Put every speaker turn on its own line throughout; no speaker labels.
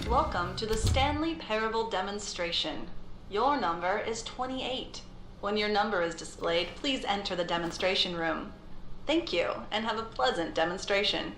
Welcome to the Stanley Parable demonstration. Your number is 28. When your number is displayed, please enter the demonstration room. Thank you, and have a pleasant demonstration.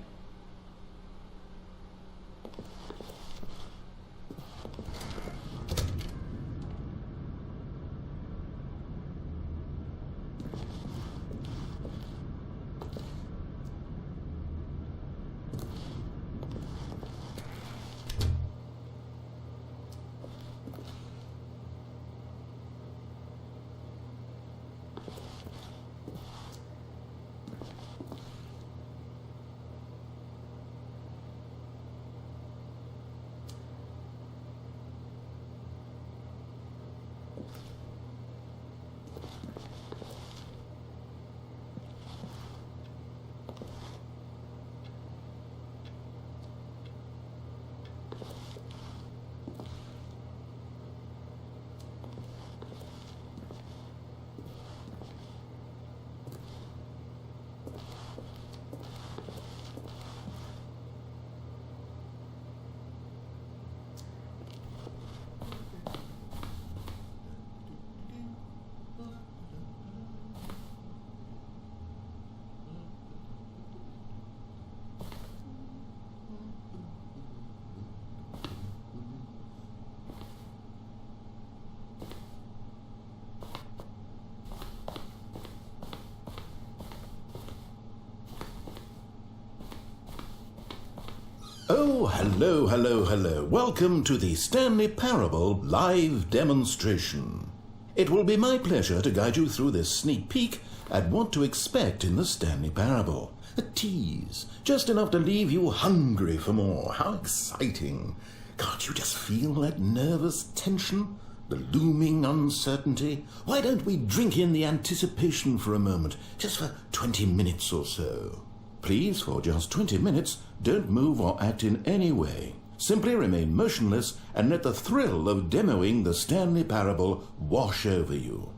Oh, hello. Welcome to the Stanley Parable live demonstration. It will be my pleasure to guide you through this sneak peek at what to expect in the Stanley Parable. A tease, just enough to leave you hungry for more. How exciting. Can't you just feel that nervous tension? The looming uncertainty? Why don't we drink in the anticipation for a moment, just for 20 minutes or so? Please, for just 20 minutes, don't move or act in any way. Simply remain motionless and let the thrill of demoing the Stanley Parable wash over you.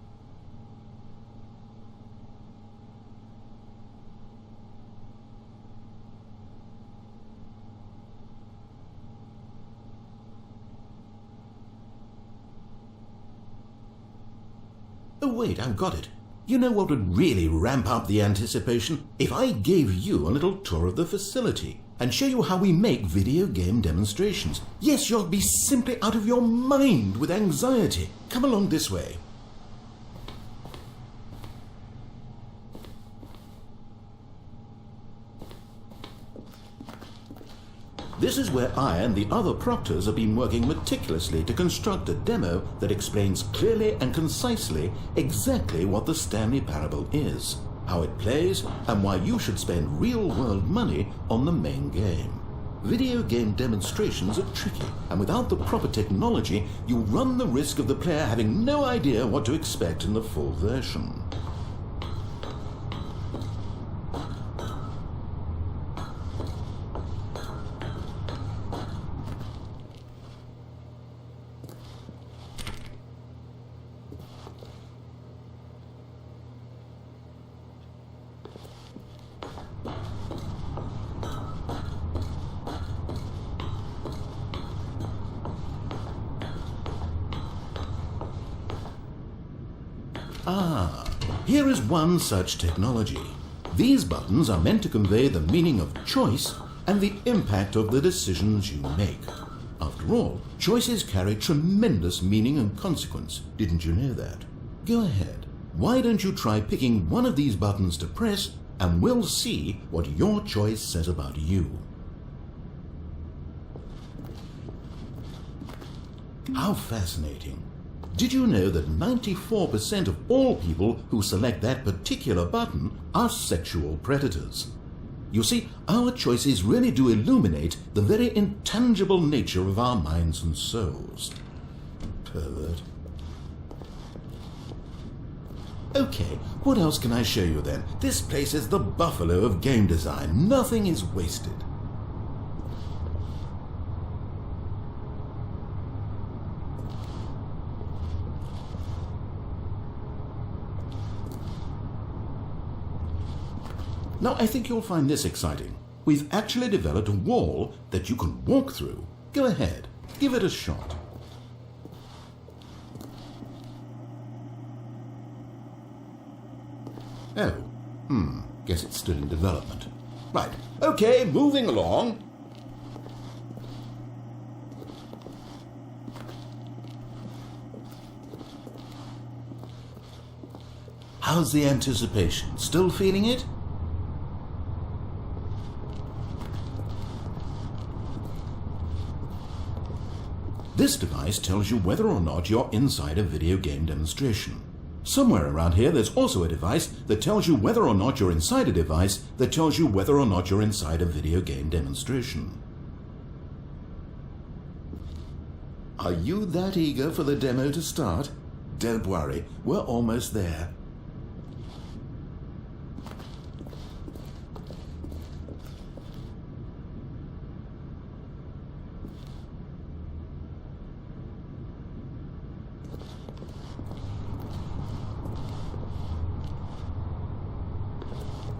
Oh wait, I've got it. You know what would really ramp up the anticipation? If I gave you a little tour of the facility and show you how we make video game demonstrations. Yes, you'll be simply out of your mind with anxiety. Come along this way. This is where I and the other proctors have been working meticulously to construct a demo that explains clearly and concisely exactly what the Stanley Parable is, how it plays, and why you should spend real-world money on the main game. Video game demonstrations are tricky, and without the proper technology, you run the risk of the player having no idea what to expect in the full version. Here is one such technology. These buttons are meant to convey the meaning of choice and the impact of the decisions you make. After all, choices carry tremendous meaning and consequence. Didn't you know that? Go ahead. Why don't you try picking one of these buttons to press, and we'll see what your choice says about you. How fascinating. Did you know that 94% of all people who select that particular button are sexual predators? You see, our choices really do illuminate the very intangible nature of our minds and souls. Pervert. Okay, what else can I show you then? This place is the buffalo of game design. Nothing is wasted. Now, I think you'll find this exciting. We've actually developed a wall that you can walk through. Go ahead. Give it a shot. Oh, guess it's still in development. Right, okay, moving along. How's the anticipation? Still feeling it? This device tells you whether or not you're inside a video game demonstration. Somewhere around here there's also a device that tells you whether or not you're inside a device that tells you whether or not you're inside a video game demonstration. Are you that eager for the demo to start? Don't worry, we're almost there.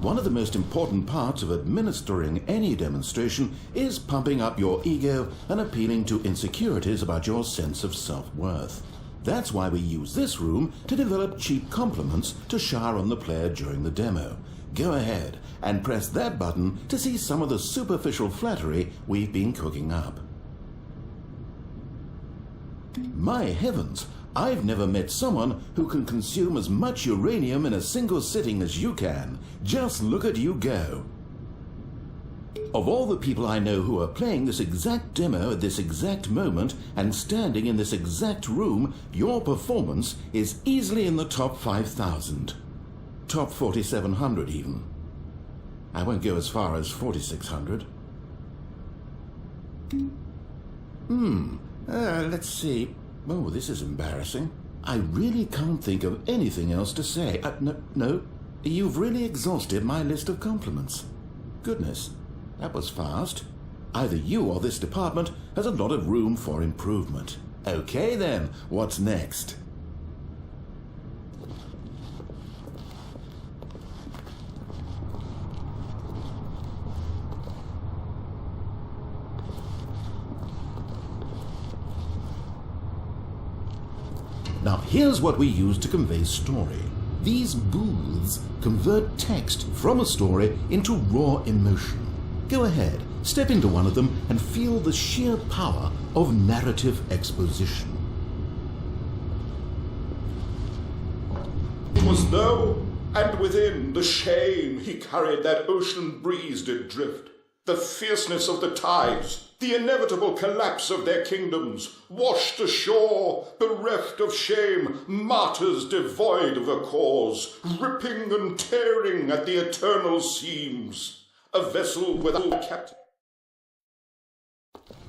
One of the most important parts of administering any demonstration is pumping up your ego and appealing to insecurities about your sense of self-worth. That's why we use this room to develop cheap compliments to shower on the player during the demo. Go ahead and press that button to see some of the superficial flattery we've been cooking up. My heavens! I've never met someone who can consume as much uranium in a single sitting as you can. Just look at you go. Of all the people I know who are playing this exact demo at this exact moment and standing in this exact room, your performance is easily in the top 5,000. Top 4,700 even. I won't go as far as 4,600. Let's see. Oh, this is embarrassing. I really can't think of anything else to say. No, you've really exhausted my list of compliments. Goodness, that was fast. Either you or this department has a lot of room for improvement. Okay then, what's next? Now here's what we use to convey story. These booths convert text from a story into raw emotion. Go ahead, step into one of them and feel the sheer power of narrative exposition.
It was though, and within the shame he carried that ocean breeze did drift, the fierceness of the tides, the inevitable collapse of their kingdoms, washed ashore, bereft of shame, martyrs devoid of a cause, ripping and tearing at the eternal seams, a vessel without a captain.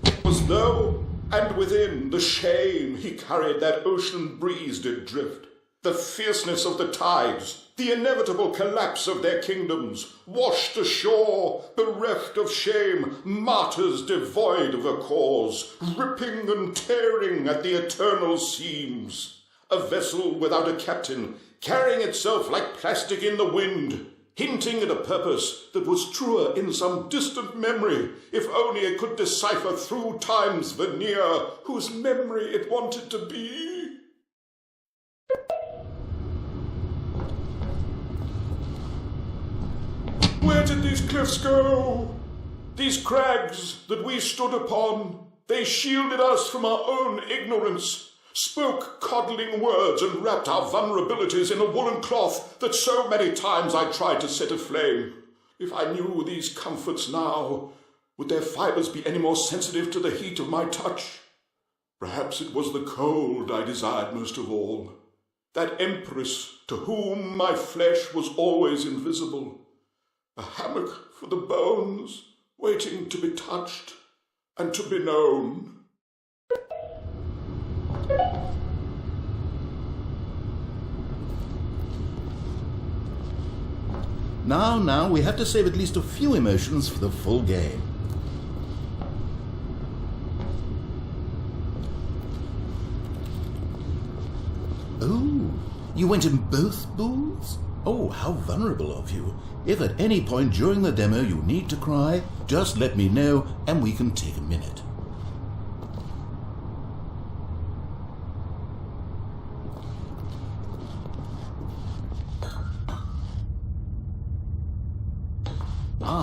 It was though, and within the shame he carried that ocean breeze did drift, the fierceness of the tides, the inevitable collapse of their kingdoms, washed ashore, bereft of shame, martyrs devoid of a cause, ripping and tearing at the eternal seams, a vessel without a captain, carrying itself like plastic in the wind, hinting at a purpose that was truer in some distant memory, if only it could decipher through time's veneer whose memory it wanted to be. Where did these cliffs go? These crags that we stood upon, they shielded us from our own ignorance, spoke coddling words and wrapped our vulnerabilities in a woolen cloth that so many times I tried to set aflame. If I knew these comforts now, would their fibers be any more sensitive to the heat of my touch? Perhaps it was the cold I desired most of all, that empress to whom my flesh was always invisible. A hammock for the bones, waiting to be touched and to be known.
Now, we have to save at least a few emotions for the full game. Oh, you went in both booths? Oh, how vulnerable of you. If at any point during the demo you need to cry, just let me know and we can take a minute.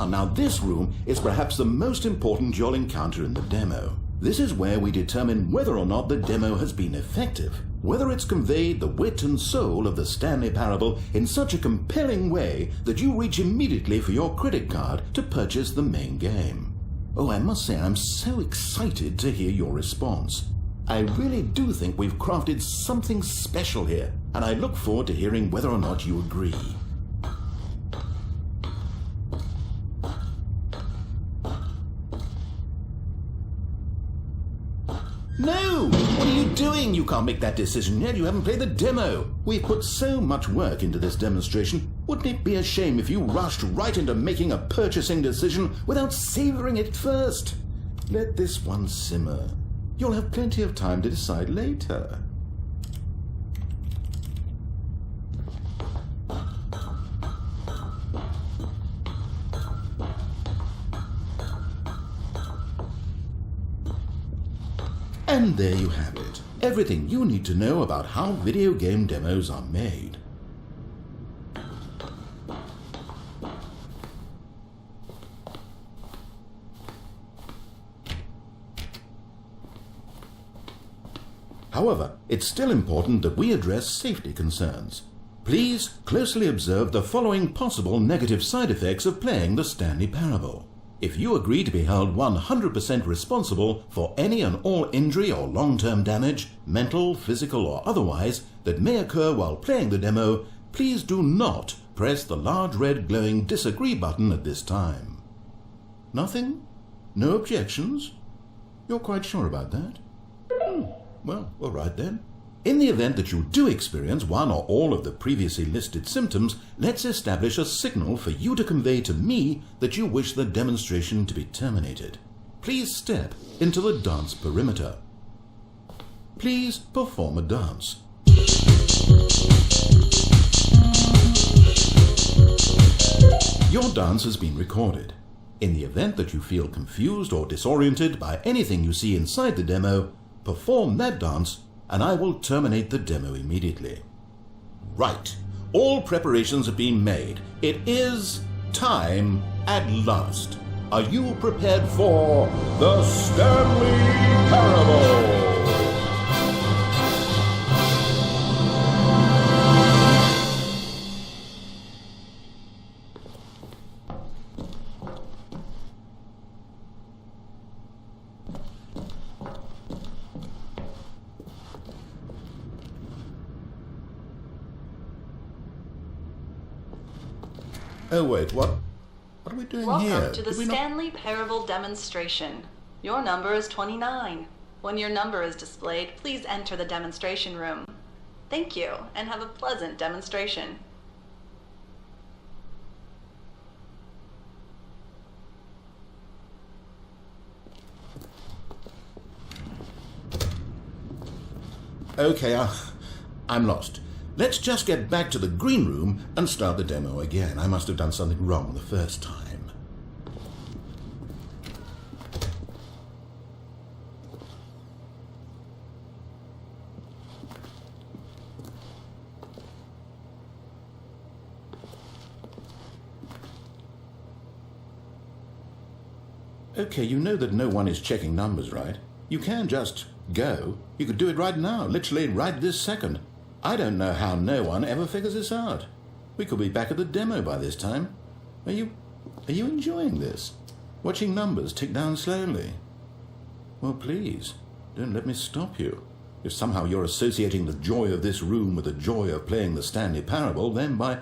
Now this room is perhaps the most important you'll encounter in the demo. This is where we determine whether or not the demo has been effective, whether it's conveyed the wit and soul of the Stanley Parable in such a compelling way that you reach immediately for your credit card to purchase the main game. Oh, I must say I'm so excited to hear your response. I really do think we've crafted something special here, and I look forward to hearing whether or not you agree. No! What are you doing? You can't make that decision yet. You haven't played the demo. We've put so much work into this demonstration. Wouldn't it be a shame if you rushed right into making a purchasing decision without savoring it first? Let this one simmer. You'll have plenty of time to decide later. And there you have it. Everything you need to know about how video game demos are made. However, it's still important that we address safety concerns. Please closely observe the following possible negative side effects of playing the Stanley Parable. If you agree to be held 100% responsible for any and all injury or long-term damage, mental, physical or otherwise, that may occur while playing the demo, please do not press the large red glowing disagree button at this time. Nothing? No objections? You're quite sure about that? Well, all right then. In the event that you do experience one or all of the previously listed symptoms, let's establish a signal for you to convey to me that you wish the demonstration to be terminated. Please step into the dance perimeter. Please perform a dance. Your dance has been recorded. In the event that you feel confused or disoriented by anything you see inside the demo, perform that dance and I will terminate the demo immediately. Right. All preparations have been made. It is time at last. Are you prepared for the Stanley Parable? Oh wait, what are we doing here?
Welcome to the Stanley Parable demonstration. Your number is 29. When your number is displayed, please enter the demonstration room. Thank you, and have a pleasant demonstration.
Okay, I'm lost. Let's just get back to the green room and start the demo again. I must have done something wrong the first time. Okay, you know that no one is checking numbers, right? You can just go. You could do it right now, literally right this second. I don't know how no one ever figures this out. We could be back at the demo by this time. Are you enjoying this? Watching numbers tick down slowly? Well, please, don't let me stop you. If somehow you're associating the joy of this room with the joy of playing the Stanley Parable, then by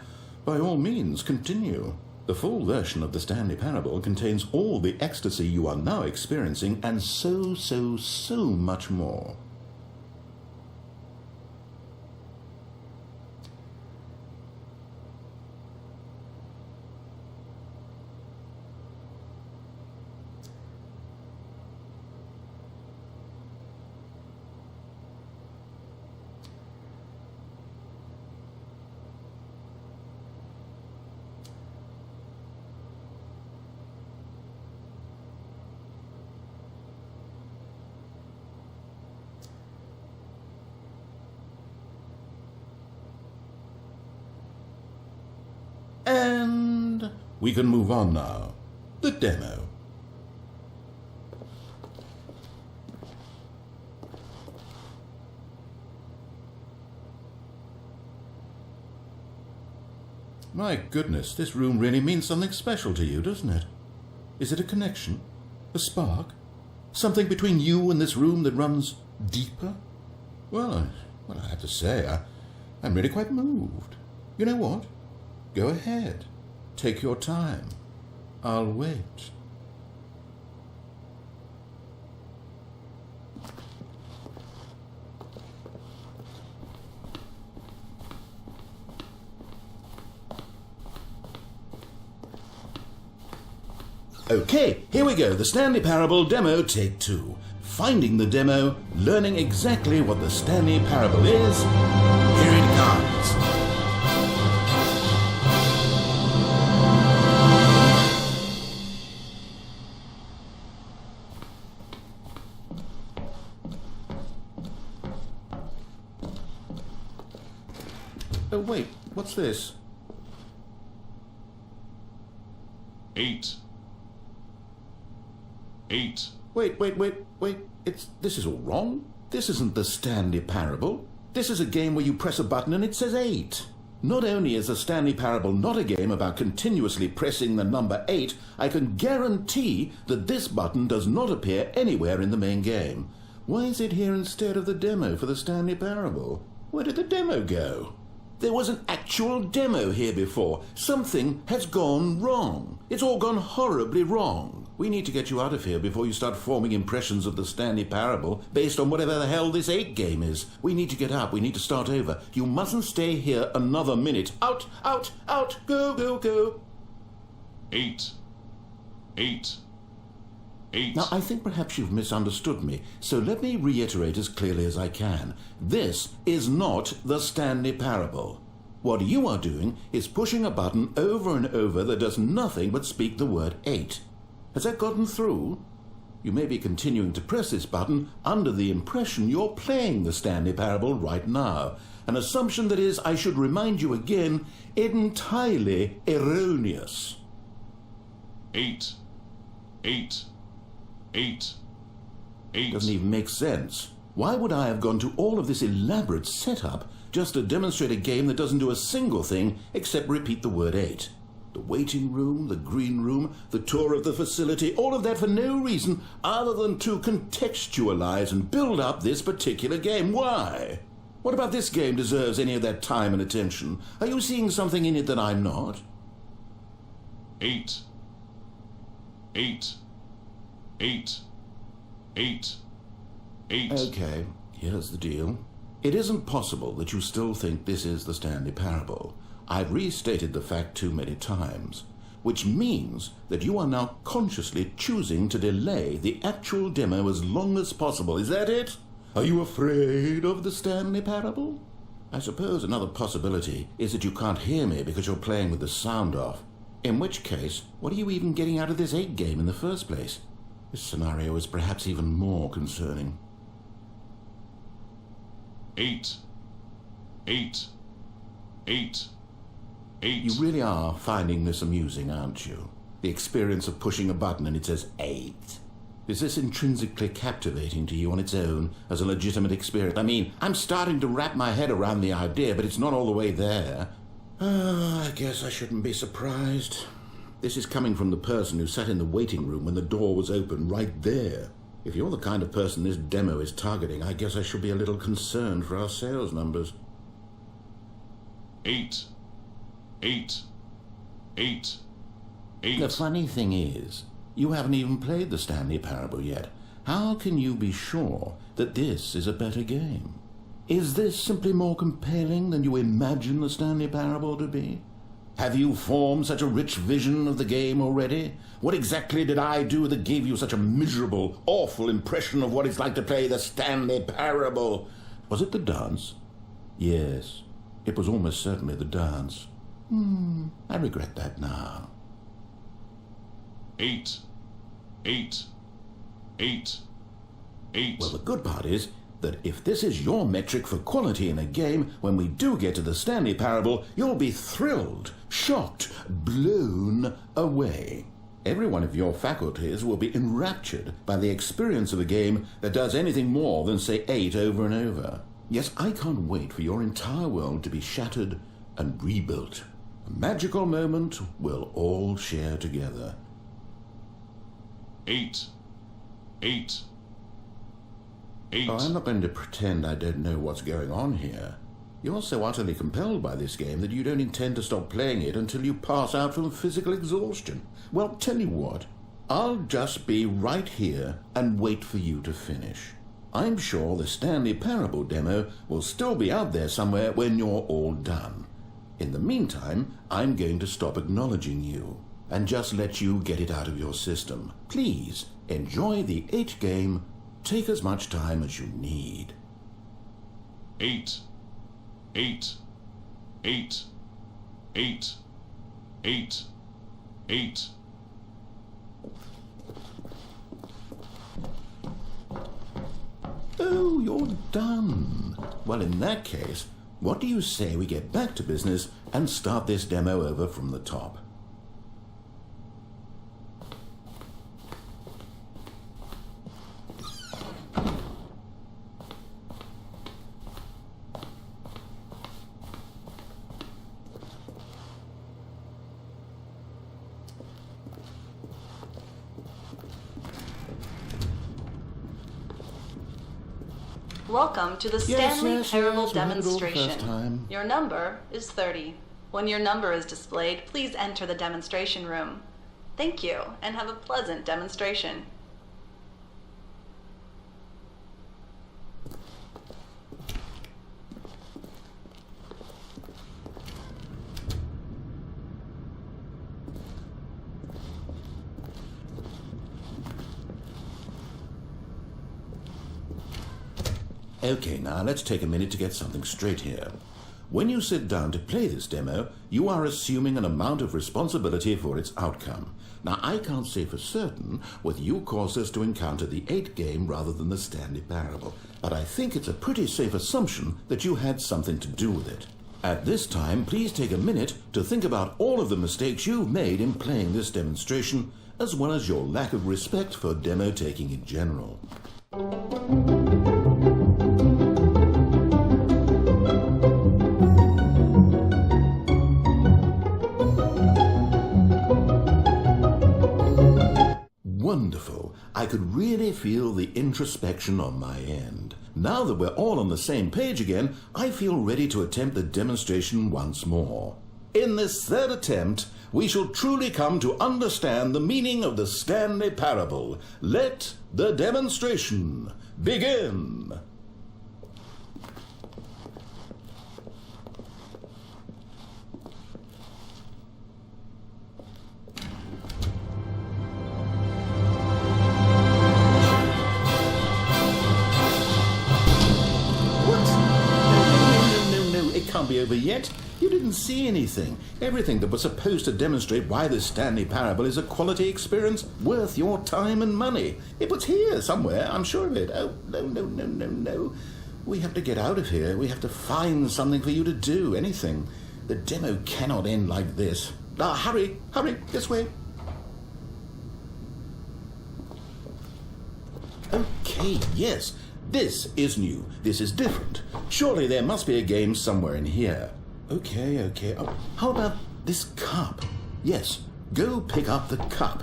all means, continue. The full version of the Stanley Parable contains all the ecstasy you are now experiencing and so much more. And we can move on now. the demo. My goodness, this room really means something special to you, doesn't it? Is it a connection? A spark? Something between you and this room that runs deeper? Well, I have to say, I'm really quite moved. You know what? Go ahead. Take your time. I'll wait. Okay, here we go. The Stanley Parable demo, take 2. Finding the demo, learning exactly what the Stanley Parable is. Here it comes. Oh, wait, what's this?
8. 8.
Wait. This is all wrong. This isn't the Stanley Parable. This is a game where you press a button and it says 8. Not only is the Stanley Parable not a game about continuously pressing the number 8, I can guarantee that this button does not appear anywhere in the main game. Why is it here instead of the demo for the Stanley Parable? Where did the demo go? There was an actual demo here before. Something has gone wrong. It's all gone horribly wrong. We need to get you out of here before you start forming impressions of the Stanley Parable based on whatever the hell this 8 game is. We need to get up. We need to start over. You mustn't stay here another minute. Out, out, out. Go, go, go.
8. 8. 8.
Now, I think perhaps you've misunderstood me, so let me reiterate as clearly as I can. This is not the Stanley Parable. What you are doing is pushing a button over and over that does nothing but speak the word 8. Has that gotten through? You may be continuing to press this button under the impression you're playing the Stanley Parable right now, an assumption that is, I should remind you again, entirely erroneous.
8. 8. 8. 8.
Doesn't even make sense. Why would I have gone to all of this elaborate setup just to demonstrate a game that doesn't do a single thing except repeat the word 8? The waiting room, the green room, the tour of the facility, all of that for no reason other than to contextualize and build up this particular game. Why? What about this game deserves any of that time and attention? Are you seeing something in it that I'm not?
8. 8. 8. 8. 8.
Okay, here's the deal. It isn't possible that you still think this is the Stanley Parable. I've restated the fact too many times, which means that you are now consciously choosing to delay the actual demo as long as possible. Is that it? Are you afraid of the Stanley Parable? I suppose another possibility is that you can't hear me because you're playing with the sound off. In which case, what are you even getting out of this 8 game in the first place? This scenario is perhaps even more concerning.
8. 8. 8. 8.
You really are finding this amusing, aren't you? The experience of pushing a button and it says 8. Is this intrinsically captivating to you on its own as a legitimate experience? I mean, I'm starting to wrap my head around the idea, but it's not all the way there. I guess I shouldn't be surprised. This is coming from the person who sat in the waiting room when the door was open right there. If you're the kind of person this demo is targeting, I guess I should be a little concerned for our sales numbers.
8. 8. 8. 8.
The funny thing is, you haven't even played the Stanley Parable yet. How can you be sure that this is a better game? Is this simply more compelling than you imagine the Stanley Parable to be? Have you formed such a rich vision of the game already? What exactly did I do that gave you such a miserable, awful impression of what it's like to play the Stanley Parable? Was it the dance? Yes, it was almost certainly the dance. I regret that now.
8. 8. 8. 8.
Well, the good part is that if this is your metric for quality in a game, when we do get to the Stanley Parable, you'll be thrilled, shocked, blown away. Every one of your faculties will be enraptured by the experience of a game that does anything more than say 8 over and over. Yes, I can't wait for your entire world to be shattered and rebuilt. A magical moment we'll all share together.
8. 8. 8.
Oh, I'm not going to pretend I don't know what's going on here. You're so utterly compelled by this game that you don't intend to stop playing it until you pass out from physical exhaustion. Well, tell you what, I'll just be right here and wait for you to finish. I'm sure the Stanley Parable demo will still be out there somewhere when you're all done. In the meantime, I'm going to stop acknowledging you and just let you get it out of your system. Please, enjoy the 8 game. Take as much time as you need.
8. 8. 8. 8. 8. 8.
Oh, you're done. Well, in that case, what do you say we get back to business and start this demo over from the top?
Welcome to the Stanley Parable
we had it all the first
demonstration.
time.
Your number is 30. When your number is displayed, please enter the demonstration room. Thank you, and have a pleasant demonstration.
Okay, now let's take a minute to get something straight here. When you sit down to play this demo, you are assuming an amount of responsibility for its outcome. Now, I can't say for certain whether you caused us to encounter the 8 game rather than the Stanley Parable, but I think it's a pretty safe assumption that you had something to do with it. At this time, please take a minute to think about all of the mistakes you've made in playing this demonstration, as well as your lack of respect for demo taking in general. Wonderful. I could really feel the introspection on my end. Now that we're all on the same page again, I feel ready to attempt the demonstration once more. In this third attempt, we shall truly come to understand the meaning of the Stanley Parable. Let the demonstration begin. Can't be over yet. You didn't see anything. Everything that was supposed to demonstrate why the Stanley Parable is a quality experience worth your time and money. It was here somewhere, I'm sure of it. Oh, no. We have to get out of here. We have to find something for you to do, anything. The demo cannot end like this. Hurry, this way. Okay, yes. This is new. This is different. Surely there must be a game somewhere in here. Okay. Oh, how about this cup? Yes, go pick up the cup.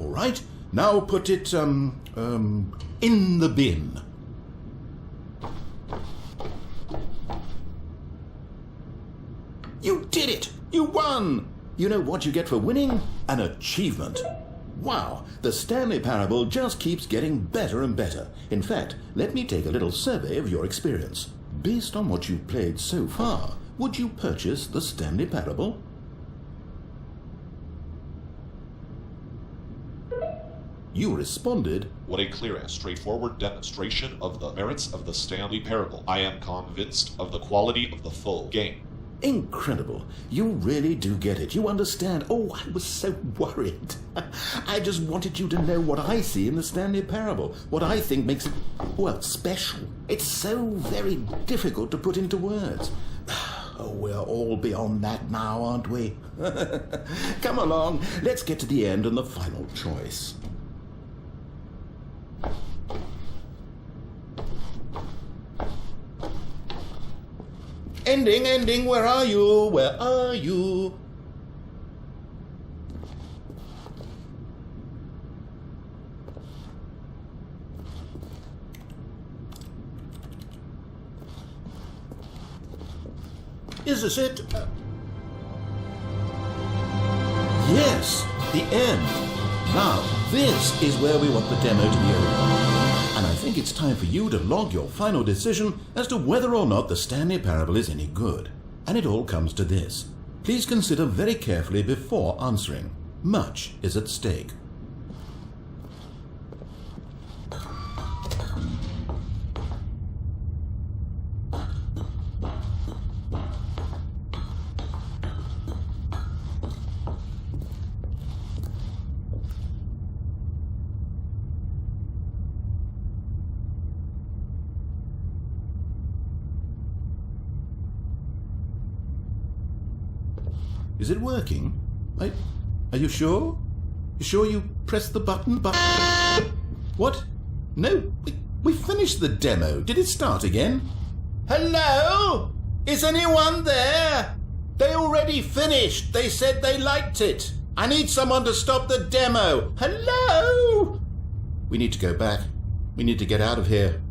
All right, now put it, in the bin. You did it! You won! You know what you get for winning? An achievement. Wow, the Stanley Parable just keeps getting better and better. In fact, let me take a little survey of your experience. Based on what you've played so far, would you purchase the Stanley Parable? You responded,
"What a clear and straightforward demonstration of the merits of the Stanley Parable. I am convinced of the quality of the full game."
Incredible. You really do get it. You understand. Oh, I was so worried. I just wanted you to know what I see in the Stanley Parable, what I think makes it, well, special. It's so very difficult to put into words. Oh, we're all beyond that now, aren't we? Come along, let's get to the end and the final choice. Ending, where are you? Where are you? Is this it? Yes, the end. Now, this is where we want the demo to be over. And I think it's time for you to log your final decision as to whether or not the Stanley Parable is any good. And it all comes to this. Please consider very carefully before answering. Much is at stake. Is it working? Are you sure? You sure you pressed the button? What? No, we finished the demo. Did it start again? Hello? Is anyone there? They already finished. They said they liked it. I need someone to stop the demo. Hello? We need to go back. We need to get out of here.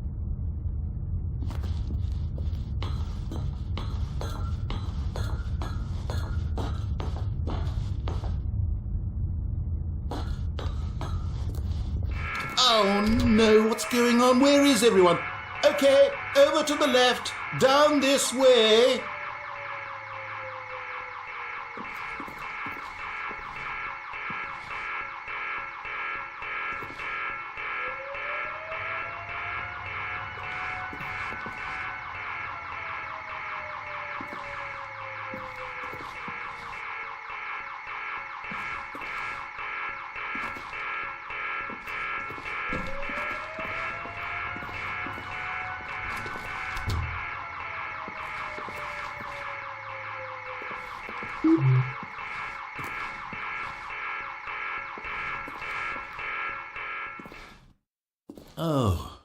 Oh no, what's going on? Where is everyone? Okay, over to the left, down this way. Oh,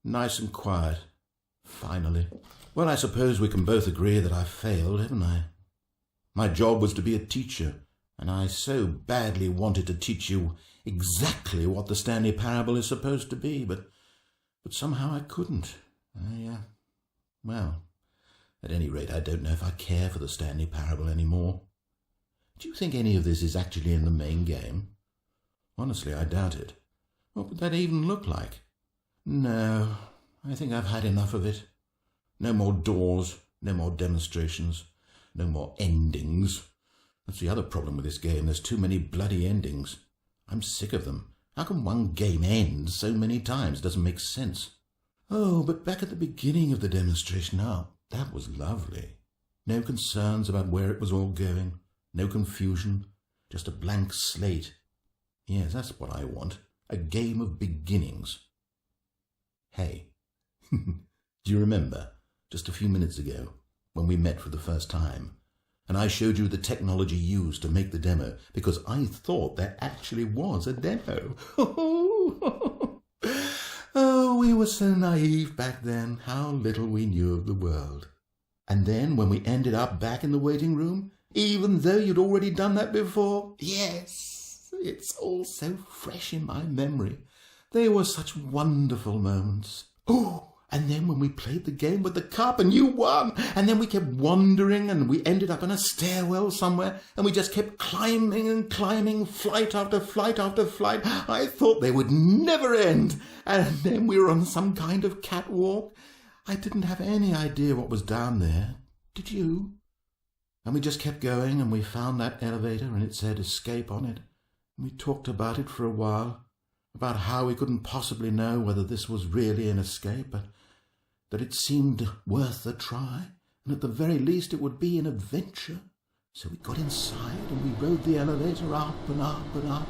nice and quiet. Finally. Well, I suppose we can both agree that I failed, haven't I? My job was to be a teacher, and I so badly wanted to teach you exactly what the Stanley Parable is supposed to be, but somehow I couldn't. Well, at any rate, I don't know if I care for the Stanley Parable anymore. Do you think any of this is actually in the main game? Honestly, I doubt it. What would that even look like? No, I think I've had enough of it. No more doors, no more demonstrations, no more endings. That's the other problem with this game. There's too many bloody endings. I'm sick of them. How can one game end so many times? It doesn't make sense. Oh, but back at the beginning of the demonstration, that was lovely. No concerns about where it was all going. No confusion. Just a blank slate. Yes, that's what I want. A game of beginnings. Hey, do you remember, just a few minutes ago, when we met for the first time, and I showed you the technology used to make the demo, because I thought there actually was a demo. Oh, we were so naive back then, how little we knew of the world. And then, when we ended up back in the waiting room, even though you'd already done that before, yes, it's all so fresh in my memory. They were such wonderful moments. Oh, and then when we played the game with the cup and you won, and then we kept wandering and we ended up in a stairwell somewhere and we just kept climbing and climbing, flight after flight after flight. I thought they would never end. And then we were on some kind of catwalk. I didn't have any idea what was down there. Did you? And we just kept going and we found that elevator and it said escape on it. And we talked about it for a while, about how we couldn't possibly know whether this was really an escape, but that it seemed worth a try, and at the very least it would be an adventure. So we got inside and we rode the elevator up and up and up.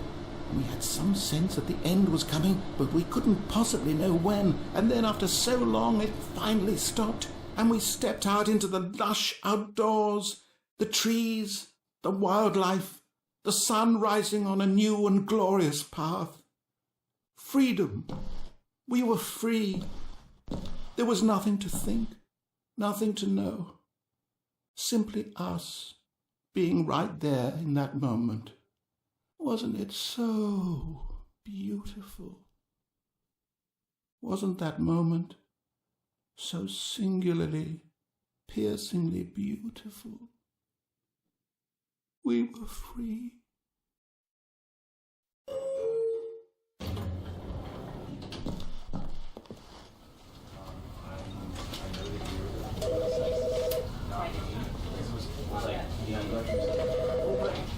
And we had some sense that the end was coming, but we couldn't possibly know when. And then after so long it finally stopped. and we stepped out into the lush outdoors, the trees, the wildlife, the sun rising on a new and glorious path. Freedom. We were free. There was nothing to think, nothing to know. Simply us being right there in that moment. Wasn't it so beautiful? Wasn't that moment so singularly, piercingly beautiful? We were free.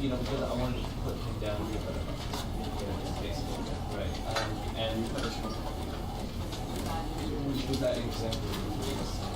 Because I wanted to put him down and was that example?